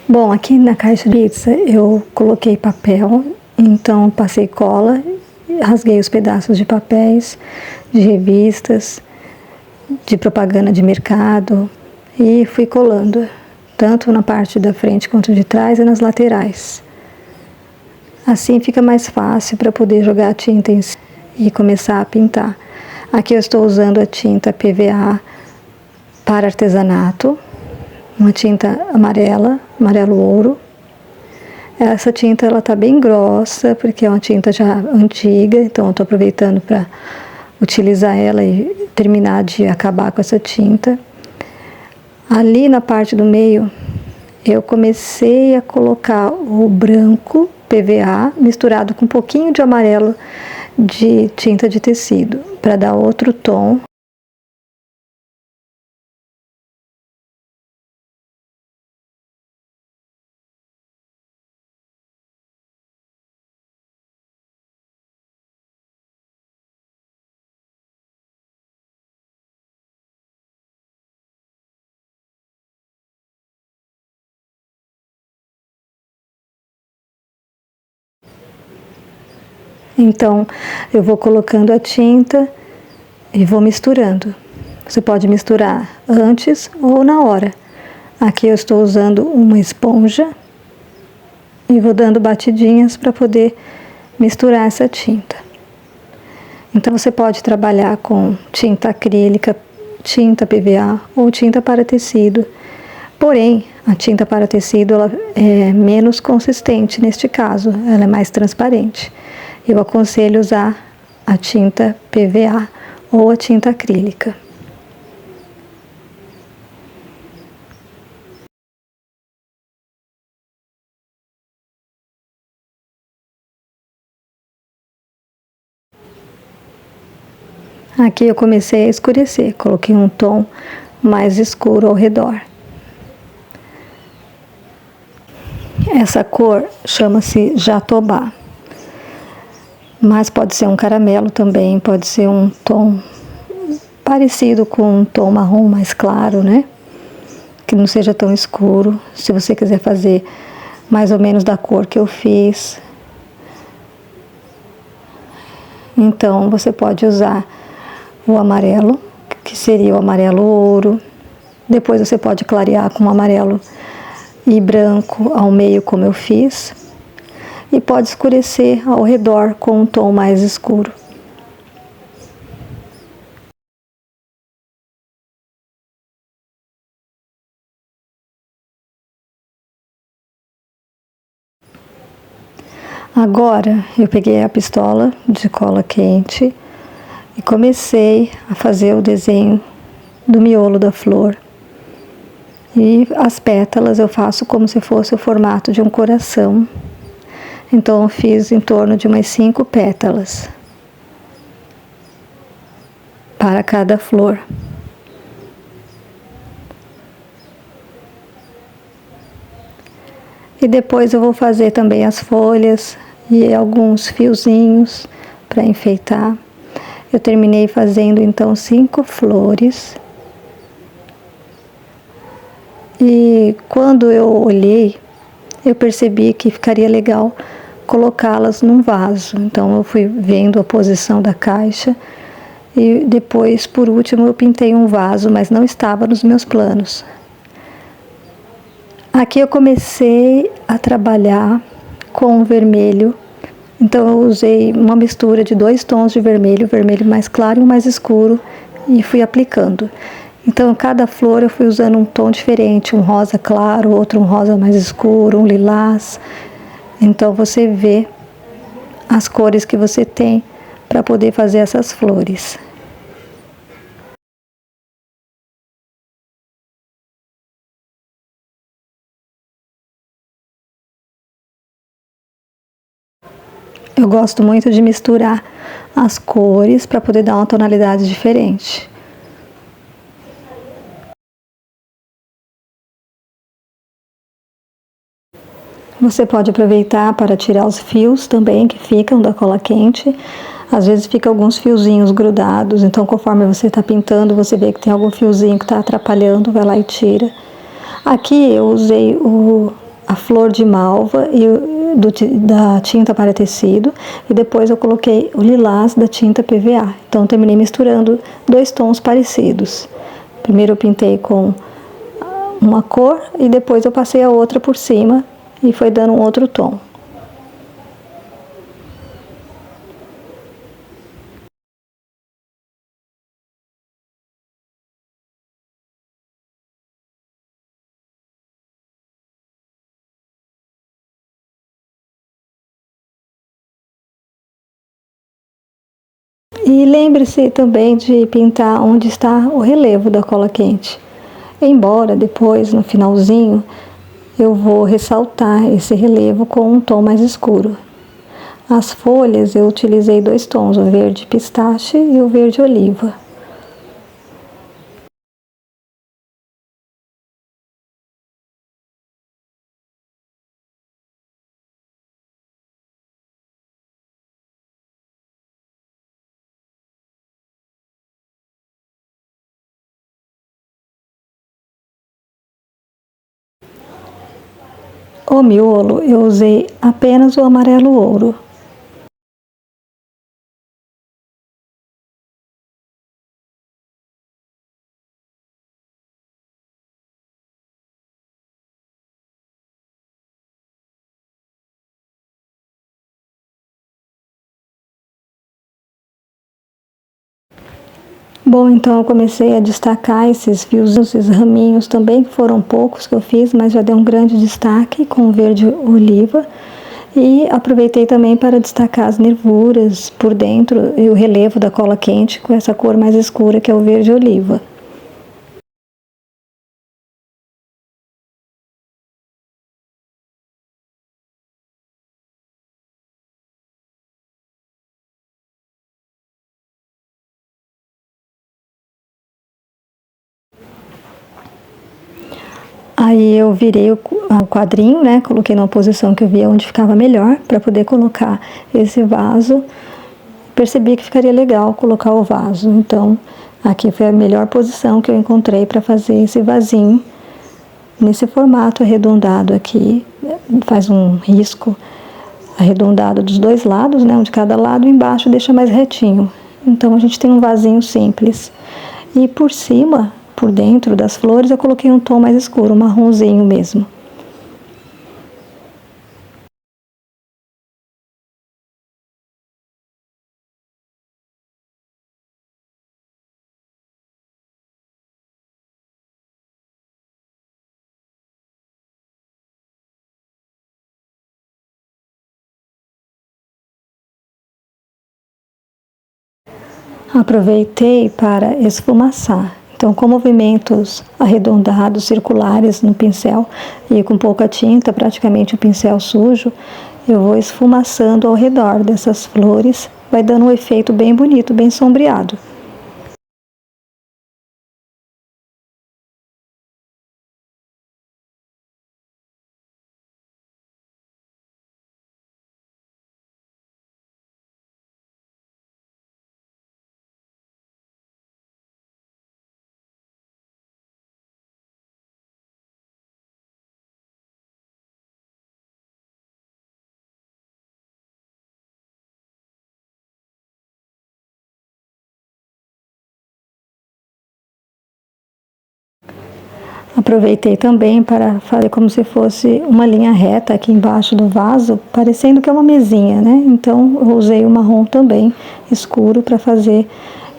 Bom, aqui na caixa de pizza eu coloquei papel, então passei cola, rasguei os pedaços de papéis, de revistas, de propaganda de mercado e fui colando, tanto na parte da frente quanto de trás e nas laterais. Assim fica mais fácil para poder jogar a tinta em cima e começar a pintar. Aqui eu estou usando a tinta PVA para artesanato, uma tinta amarelo ouro. Essa tinta ela tá bem grossa, porque é uma tinta já antiga, então eu tô aproveitando para utilizar ela e terminar de acabar com essa tinta. Ali na parte do meio, eu comecei a colocar o branco PVA misturado com um pouquinho de amarelo de tinta de tecido, para dar outro tom. Então, eu vou colocando a tinta e vou misturando. Você pode misturar antes ou na hora. Aqui eu estou usando uma esponja e vou dando batidinhas para poder misturar essa tinta. Então, você pode trabalhar com tinta acrílica, tinta PVA ou tinta para tecido. Porém, a tinta para tecido ela é menos consistente neste caso, ela é mais transparente. Eu aconselho usar a tinta PVA ou a tinta acrílica. Aqui eu comecei a escurecer, coloquei um tom mais escuro ao redor. Essa cor chama-se jatobá, mas pode ser um caramelo também, pode ser um tom parecido com um tom marrom mais claro, né? Que não seja tão escuro. Se você quiser fazer mais ou menos da cor que eu fiz, então você pode usar o amarelo, que seria o amarelo ouro. Depois você pode clarear com amarelo e branco ao meio, como eu fiz. E pode escurecer ao redor com um tom mais escuro. Agora eu peguei a pistola de cola quente e comecei a fazer o desenho do miolo da flor. E as pétalas eu faço como se fosse o formato de um coração. Então eu fiz em torno de umas 5 pétalas para cada flor. E depois eu vou fazer também as folhas e alguns fiozinhos para enfeitar. Eu terminei fazendo então 5 flores. E quando eu olhei, eu percebi que ficaria legal colocá-las num vaso. Então eu fui vendo a posição da caixa e depois, por último, eu pintei um vaso, mas não estava nos meus planos. Aqui eu comecei a trabalhar com vermelho. Então eu usei uma mistura de 2 tons de vermelho, vermelho mais claro e um mais escuro, e fui aplicando. Então cada flor eu fui usando um tom diferente, um rosa claro, outro um rosa mais escuro, um lilás. Então você vê as cores que você tem para poder fazer essas flores. Eu gosto muito de misturar as cores para poder dar uma tonalidade diferente. Você pode aproveitar para tirar os fios também que ficam da cola quente. Às vezes fica alguns fiozinhos grudados, então conforme você está pintando, você vê que tem algum fiozinho que está atrapalhando, vai lá e tira. Aqui eu usei o a flor de malva da tinta para tecido, e depois eu coloquei o lilás da tinta PVA. Então terminei misturando dois tons parecidos. Primeiro eu pintei com uma cor e depois eu passei a outra por cima e foi dando um outro tom. E lembre-se também de pintar onde está o relevo da cola quente. Embora depois, no finalzinho, eu vou ressaltar esse relevo com um tom mais escuro. As folhas eu utilizei dois tons, o verde pistache e o verde oliva. O miolo eu usei apenas o amarelo ouro. Bom, então eu comecei a destacar esses fios, esses raminhos também, foram poucos que eu fiz, mas já deu um grande destaque com o verde oliva. E aproveitei também para destacar as nervuras por dentro e o relevo da cola quente com essa cor mais escura que é o verde oliva. Aí eu virei o quadrinho, né? Coloquei numa posição que eu via onde ficava melhor para poder colocar esse vaso. Percebi que ficaria legal colocar o vaso. Então, aqui foi a melhor posição que eu encontrei para fazer esse vasinho. Nesse formato arredondado aqui, faz um risco arredondado dos dois lados, né? Um de cada lado, e embaixo deixa mais retinho. Então, a gente tem um vasinho simples. E por cima, por dentro das flores, eu coloquei um tom mais escuro, um marronzinho mesmo. Aproveitei para esfumaçar. Então, com movimentos arredondados, circulares no pincel e com pouca tinta, praticamente o pincel sujo, eu vou esfumaçando ao redor dessas flores, vai dando um efeito bem bonito, bem sombreado. Aproveitei também para fazer como se fosse uma linha reta aqui embaixo do vaso, parecendo que é uma mesinha, né? Então eu usei o marrom também escuro para fazer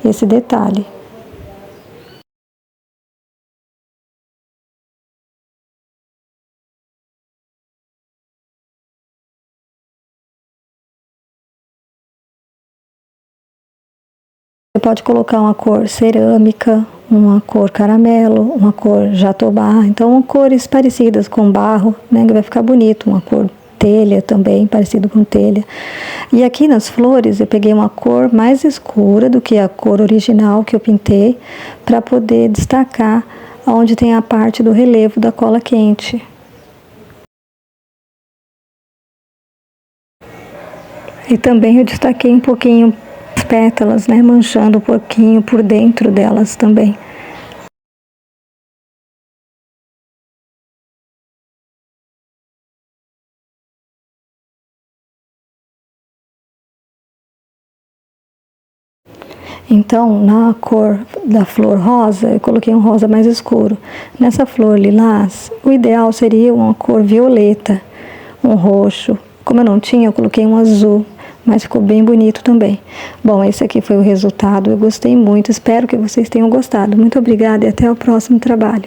esse detalhe. Você pode colocar uma cor cerâmica, uma cor caramelo, uma cor jatobá, então cores parecidas com barro, né, que vai ficar bonito, uma cor telha também, parecido com telha. E aqui nas flores eu peguei uma cor mais escura do que a cor original que eu pintei, para poder destacar onde tem a parte do relevo da cola quente. E também eu destaquei um pouquinho as pétalas, né, manchando um pouquinho por dentro delas também. Então, na cor da flor rosa, eu coloquei um rosa mais escuro. Nessa flor lilás, o ideal seria uma cor violeta, um roxo. Como eu não tinha, eu coloquei um azul, mas ficou bem bonito também. Bom, esse aqui foi o resultado. Eu gostei muito, espero que vocês tenham gostado. Muito obrigada e até o próximo trabalho.